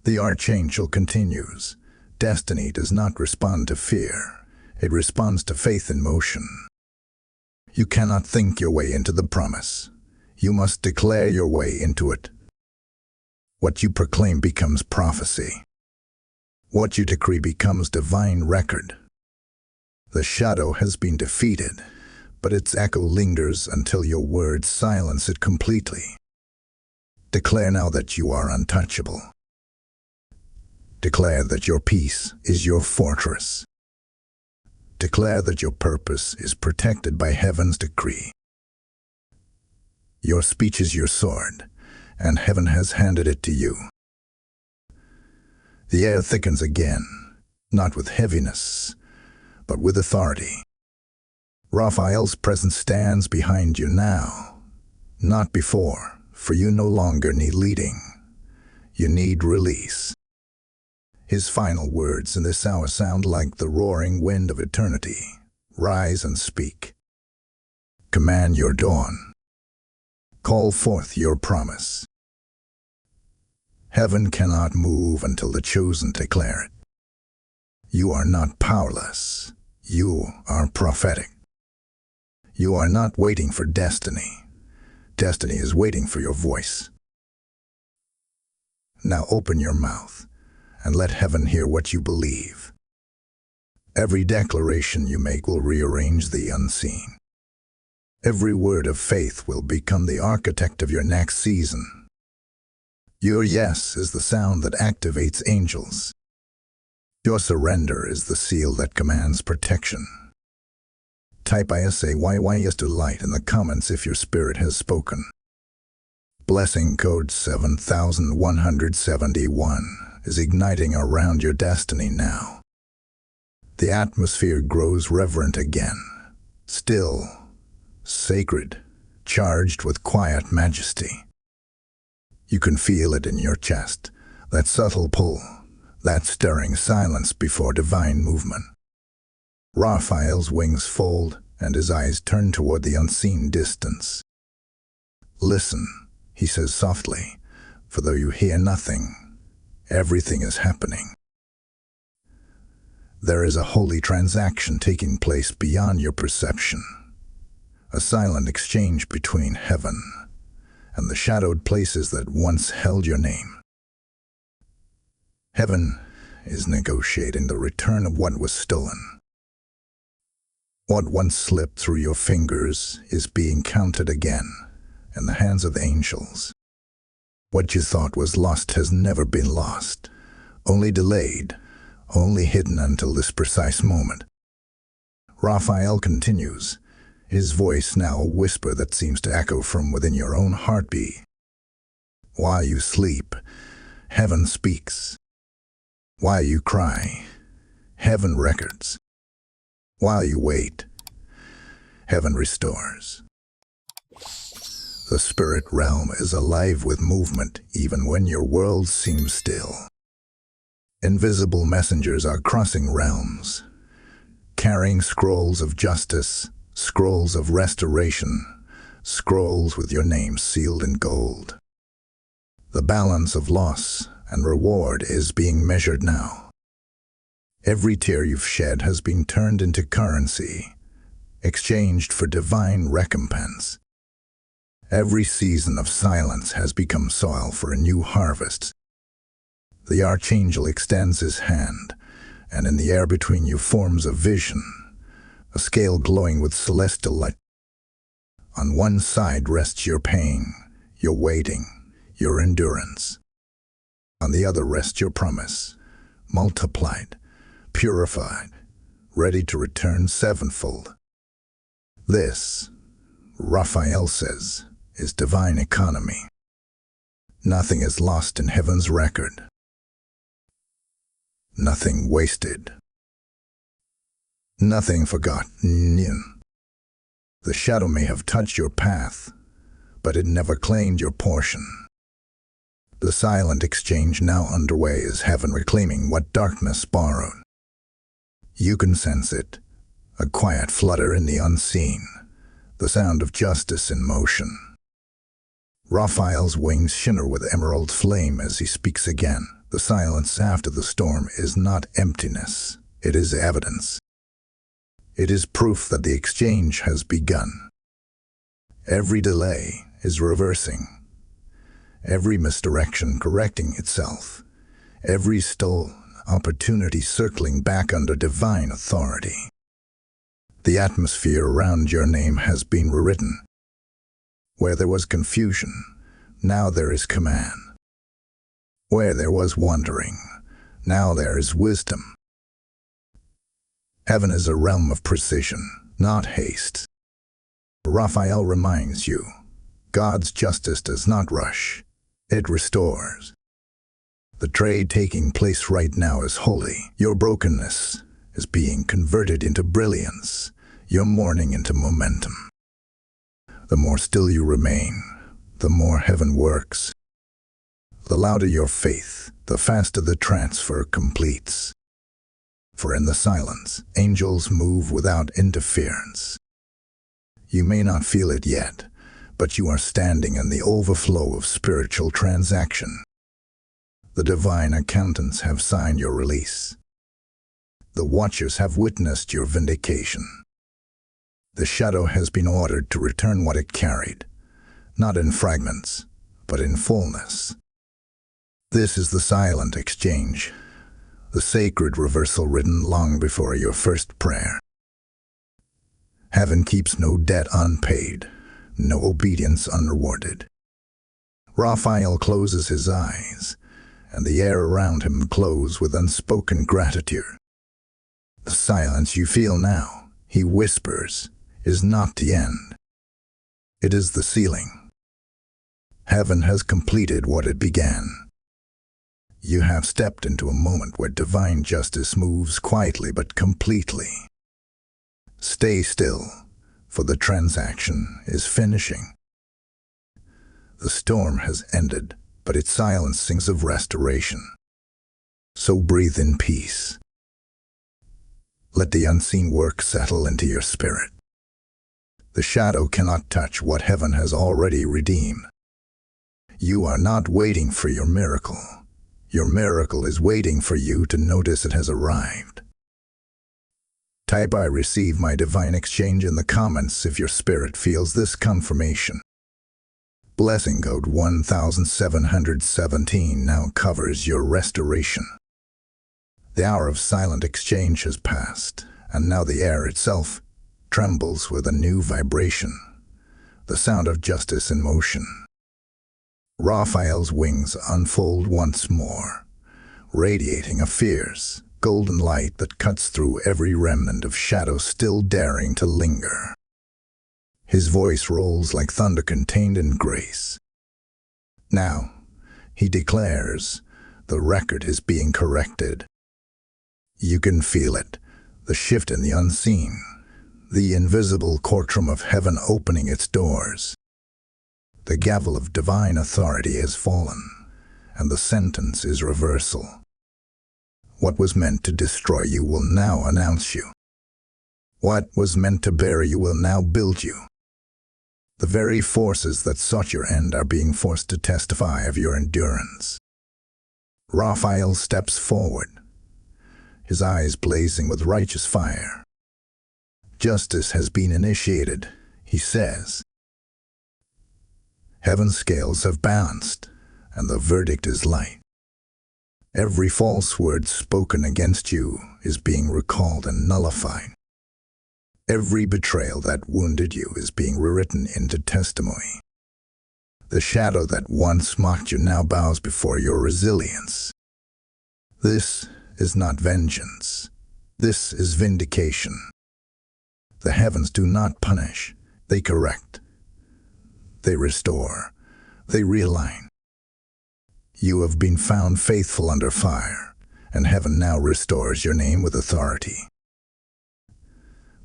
The Archangel continues, destiny does not respond to fear, it responds to faith in motion. You cannot think your way into the promise. You must declare your way into it. What you proclaim becomes prophecy. What you decree becomes divine record. The shadow has been defeated, but its echo lingers until your words silence it completely. Declare now that you are untouchable. Declare that your peace is your fortress. Declare that your purpose is protected by heaven's decree. Your speech is your sword, and heaven has handed it to you. The air thickens again, not with heaviness, but with authority. Raphael's presence stands behind you now, not before, for you no longer need leading. You need release. His final words in this hour sound like the roaring wind of eternity. Rise and speak. Command your dawn. Call forth your promise. Heaven cannot move until the chosen declare it. You are not powerless. You are prophetic. You are not waiting for destiny. Destiny is waiting for your voice. Now open your mouth and let heaven hear what you believe. Every declaration you make will rearrange the unseen. Every word of faith will become the architect of your next season. Your yes is the sound that activates angels. Your surrender is the seal that commands protection. Type ISAYY yes to light in the comments if your spirit has spoken. Blessing code 7171 is igniting around your destiny now. The atmosphere grows reverent again, still, sacred, charged with quiet majesty. You can feel it in your chest, that subtle pull, that stirring silence before divine movement. Raphael's wings fold and his eyes turn toward the unseen distance. Listen, he says softly, for though you hear nothing, everything is happening. There is a holy transaction taking place beyond your perception, a silent exchange between heaven and the shadowed places that once held your name. Heaven is negotiating the return of what was stolen. What once slipped through your fingers is being counted again in the hands of the angels. What you thought was lost has never been lost, only delayed, only hidden until this precise moment. Raphael continues, his voice now a whisper that seems to echo from within your own heartbeat. While you sleep, heaven speaks. While you cry, heaven records. While you wait, heaven restores. The spirit realm is alive with movement even when your world seems still. Invisible messengers are crossing realms, carrying scrolls of justice, scrolls of restoration, scrolls with your name sealed in gold. The balance of loss and reward is being measured now. Every tear you've shed has been turned into currency, exchanged for divine recompense. Every season of silence has become soil for a new harvest. The Archangel extends his hand, and in the air between you forms a vision, a scale glowing with celestial light. On one side rests your pain, your waiting, your endurance. On the other rests your promise, multiplied, purified, ready to return sevenfold. This, Raphael says, is divine economy. Nothing is lost in heaven's record. Nothing wasted. Nothing forgotten. The shadow may have touched your path, but it never claimed your portion. The silent exchange now underway is heaven reclaiming what darkness borrowed. You can sense it, a quiet flutter in the unseen, the sound of justice in motion. Raphael's wings shimmer with emerald flame as he speaks again. The silence after the storm is not emptiness, it is evidence. It is proof that the exchange has begun. Every delay is reversing, every misdirection correcting itself, every stolen opportunity circling back under divine authority. The atmosphere around your name has been rewritten. Where there was confusion, now there is command. Where there was wandering, now there is wisdom. Heaven is a realm of precision, not haste. Raphael reminds you, God's justice does not rush, it restores. The trade taking place right now is holy. Your brokenness is being converted into brilliance, your mourning into momentum. The more still you remain, the more heaven works. The louder your faith, the faster the transfer completes. For in the silence, angels move without interference. You may not feel it yet, but you are standing in the overflow of spiritual transaction. The divine accountants have signed your release. The watchers have witnessed your vindication. The shadow has been ordered to return what it carried, not in fragments, but in fullness. This is the silent exchange, the sacred reversal written long before your first prayer. Heaven keeps no debt unpaid, no obedience unrewarded. Raphael closes his eyes, and the air around him glows with unspoken gratitude. The silence you feel now, he whispers, is not the end. It is the ceiling. Heaven has completed what it began. You have stepped into a moment where divine justice moves quietly but completely. Stay still, for the transaction is finishing. The storm has ended, but its silence sings of restoration. So breathe in peace. Let the unseen work settle into your spirit. The shadow cannot touch what heaven has already redeemed. You are not waiting for your miracle. Your miracle is waiting for you to notice it has arrived. Type "I receive my divine exchange" in the comments if your spirit feels this confirmation. Blessing code 1717 now covers your restoration. The hour of silent exchange has passed, and now the air itself trembles with a new vibration, the sound of justice in motion. Raphael's wings unfold once more, radiating a fierce, golden light that cuts through every remnant of shadow still daring to linger. His voice rolls like thunder contained in grace. Now, he declares, the record is being corrected. You can feel it, the shift in the unseen, the invisible courtroom of heaven opening its doors. The gavel of divine authority has fallen, and the sentence is reversal. What was meant to destroy you will now announce you. What was meant to bury you will now build you. The very forces that sought your end are being forced to testify of your endurance. Raphael steps forward, his eyes blazing with righteous fire. Justice has been initiated, he says. Heaven's scales have balanced, and the verdict is light. Every false word spoken against you is being recalled and nullified. Every betrayal that wounded you is being rewritten into testimony. The shadow that once mocked you now bows before your resilience. This is not vengeance. This is vindication. The heavens do not punish, they correct. They restore, they realign. You have been found faithful under fire, and heaven now restores your name with authority.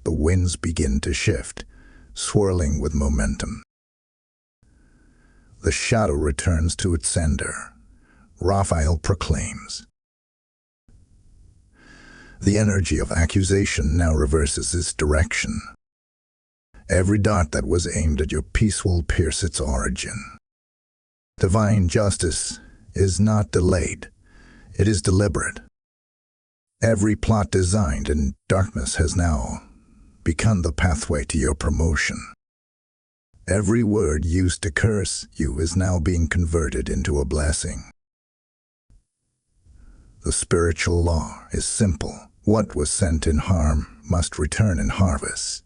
The winds begin to shift, swirling with momentum. The shadow returns to its sender. Raphael proclaims. The energy of accusation now reverses its direction. Every dart that was aimed at your peace will pierce its origin. Divine justice is not delayed, it is deliberate. Every plot designed in darkness has now become the pathway to your promotion. Every word used to curse you is now being converted into a blessing. The spiritual law is simple. What was sent in harm must return in harvest.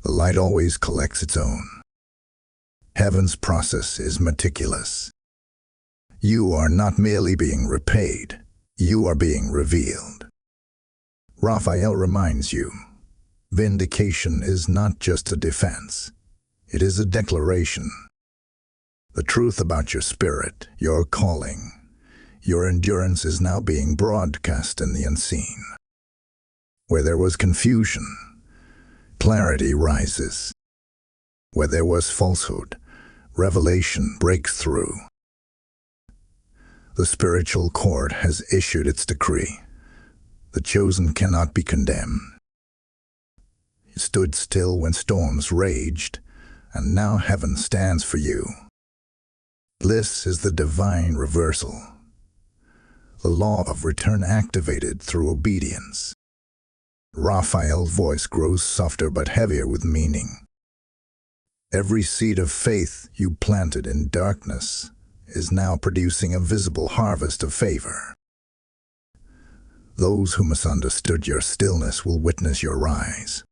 The light always collects its own. Heaven's process is meticulous. You are not merely being repaid, you are being revealed. Raphael reminds you, vindication is not just a defense, it is a declaration. The truth about your spirit, your calling, your endurance is now being broadcast in the unseen. Where there was confusion, clarity rises. Where there was falsehood, revelation breaks through. The spiritual court has issued its decree. The chosen cannot be condemned. You stood still when storms raged, and now heaven stands for you. This is the divine reversal. The law of return activated through obedience. Raphael's voice grows softer but heavier with meaning. Every seed of faith you planted in darkness is now producing a visible harvest of favor. Those who misunderstood your stillness will witness your rise.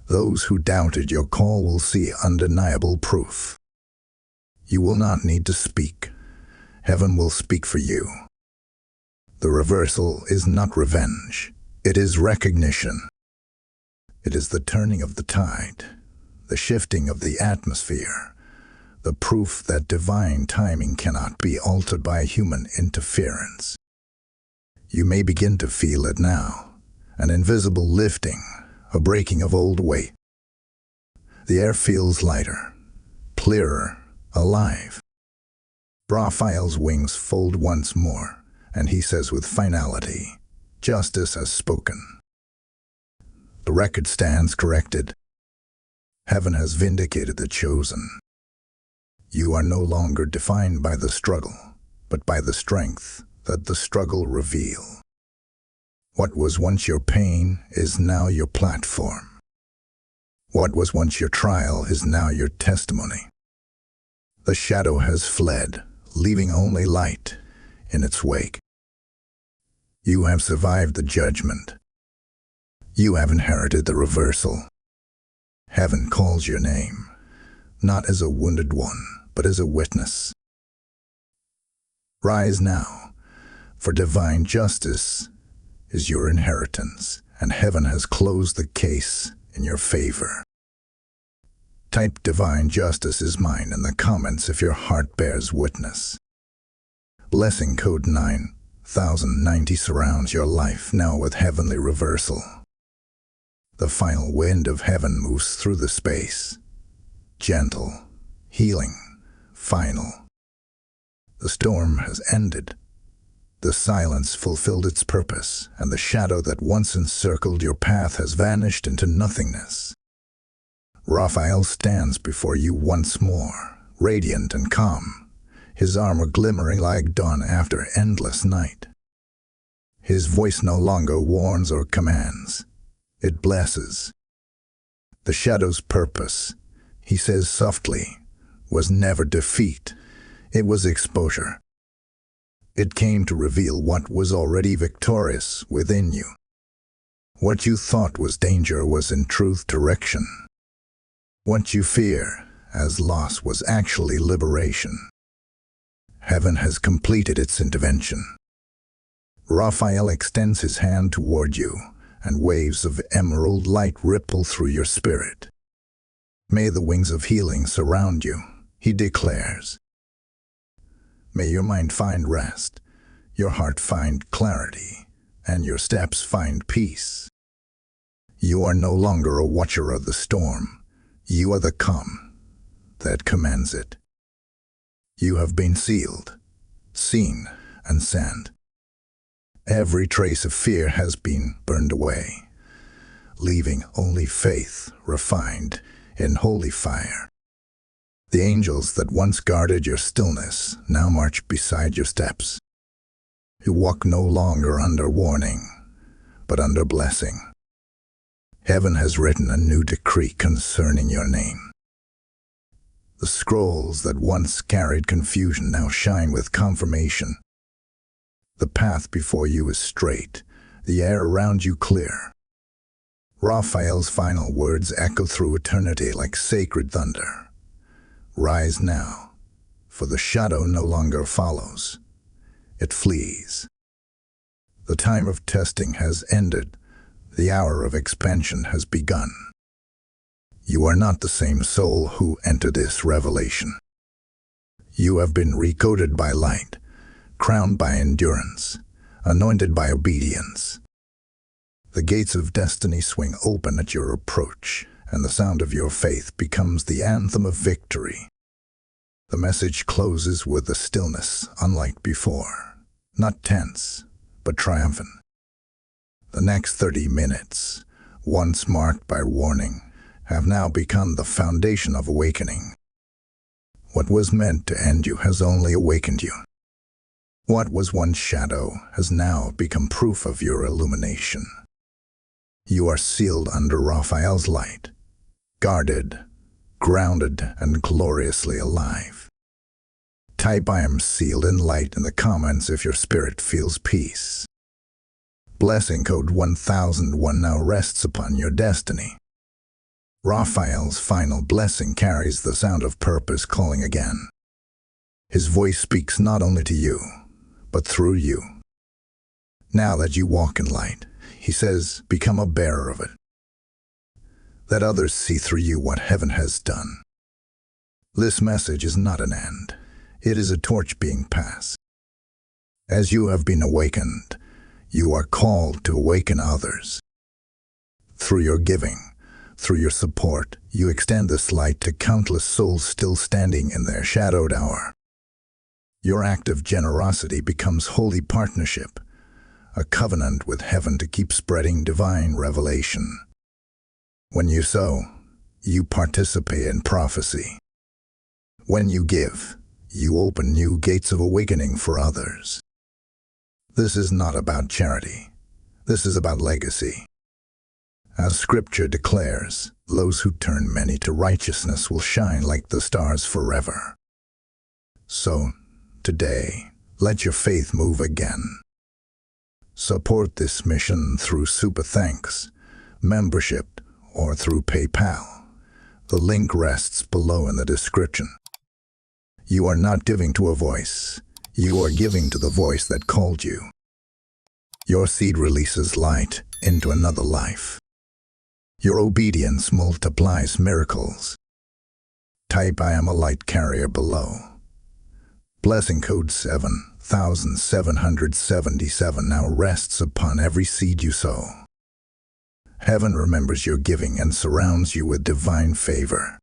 Those who doubted your call will see undeniable proof. You will not need to speak. Heaven will speak for you. The reversal is not revenge. It is recognition. It is the turning of the tide, the shifting of the atmosphere, the proof that divine timing cannot be altered by human interference. You may begin to feel it now, an invisible lifting, a breaking of old weight. The air feels lighter, clearer, alive. Raphael's wings fold once more, and he says with finality, justice has spoken. The record stands corrected. Heaven has vindicated the chosen. You are no longer defined by the struggle, but by the strength that the struggle reveals. What was once your pain is now your platform. What was once your trial is now your testimony. The shadow has fled, leaving only light in its wake. You have survived the judgment. You have inherited the reversal. Heaven calls your name, not as a wounded one, but as a witness. Rise now, for divine justice is your inheritance, and heaven has closed the case in your favor. Type "divine justice is mine" in the comments if your heart bears witness. Blessing code 9090 surrounds your life now with heavenly reversal. The final wind of heaven moves through the space. Gentle, healing, final. The storm has ended. The silence fulfilled its purpose, and the shadow that once encircled your path has vanished into nothingness. Raphael stands before you once more, radiant and calm, his armor glimmering like dawn after endless night. His voice no longer warns or commands. It blesses. The shadow's purpose, he says softly, was never defeat. It was exposure. It came to reveal what was already victorious within you. What you thought was danger was in truth direction. What you fear as loss was actually liberation. Heaven has completed its intervention. Raphael extends his hand toward you, and waves of emerald light ripple through your spirit. May the wings of healing surround you, he declares. May your mind find rest, your heart find clarity, and your steps find peace. You are no longer a watcher of the storm. You are the calm that commands it. You have been sealed, seen, and sent. Every trace of fear has been burned away, leaving only faith refined in holy fire. The angels that once guarded your stillness now march beside your steps. You walk no longer under warning, but under blessing. Heaven has written a new decree concerning your name. The scrolls that once carried confusion now shine with confirmation. The path before you is straight, the air around you clear. Raphael's final words echo through eternity like sacred thunder. Rise now, for the shadow no longer follows. It flees. The time of testing has ended. The hour of expansion has begun. You are not the same soul who entered this revelation. You have been recoded by light, crowned by endurance, anointed by obedience. The gates of destiny swing open at your approach, and the sound of your faith becomes the anthem of victory. The message closes with a stillness unlike before, not tense, but triumphant. The next 30 minutes, once marked by warning, have now become the foundation of awakening. What was meant to end you has only awakened you. What was once shadow has now become proof of your illumination. You are sealed under Raphael's light, guarded, grounded, and gloriously alive. Type "I am sealed in light" in the comments if your spirit feels peace. Blessing code 1001 now rests upon your destiny. Raphael's final blessing carries the sound of purpose calling again. His voice speaks not only to you, but through you. Now that you walk in light, he says, become a bearer of it. Let others see through you what heaven has done. This message is not an end. It is a torch being passed. As you have been awakened, you are called to awaken others. Through your giving, through your support, you extend this light to countless souls still standing in their shadowed hour. Your act of generosity becomes holy partnership, a covenant with heaven to keep spreading divine revelation. When you sow, you participate in prophecy. When you give, you open new gates of awakening for others. This is not about charity. This is about legacy. As Scripture declares, those who turn many to righteousness will shine like the stars forever. So, today, let your faith move again. Support this mission through Super Thanks, membership, or through PayPal. The link rests below in the description. You are not giving to a voice. You are giving to the voice that called you. Your seed releases light into another life. Your obedience multiplies miracles. Type I am a light carrier below. Blessing code 7777 now rests upon every seed you sow. Heaven remembers your giving and surrounds you with divine favor.